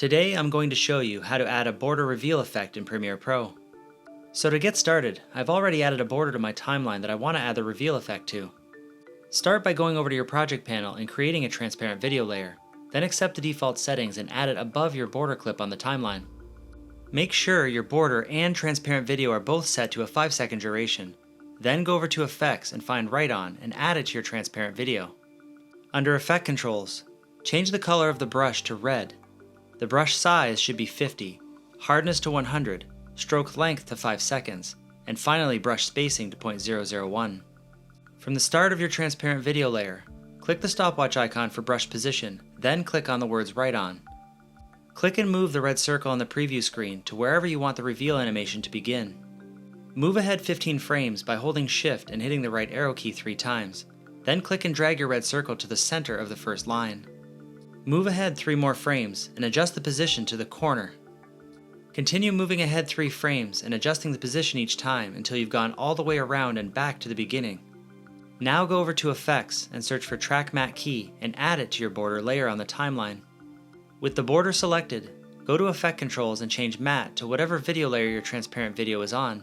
Today I'm going to show you how to add a border reveal effect in Premiere Pro. So to get started, I've already added a border to my timeline that I want to add the reveal effect to. Start by going over to your project panel and creating a transparent video layer, then accept the default settings and add it above your border clip on the timeline. Make sure your border and transparent video are both set to a 5-second duration. Then go over to Effects and find Right On and add it to your transparent video. Under Effect Controls, change the color of the brush to red. The brush size should be 50, hardness to 100, stroke length to 5 seconds, and finally brush spacing to 0.001. From the start of your transparent video layer, click the stopwatch icon for brush position, then click on the words Right On. Click and move the red circle on the preview screen to wherever you want the reveal animation to begin. Move ahead 15 frames by holding Shift and hitting the right arrow key 3 times, then click and drag your red circle to the center of the first line. Move ahead 3 more frames and adjust the position to the corner. Continue moving ahead 3 frames and adjusting the position each time until you've gone all the way around and back to the beginning. Now go over to Effects and search for Track Matte Key and add it to your border layer on the timeline. With the border selected, go to Effect Controls and change Matte to whatever video layer your transparent video is on,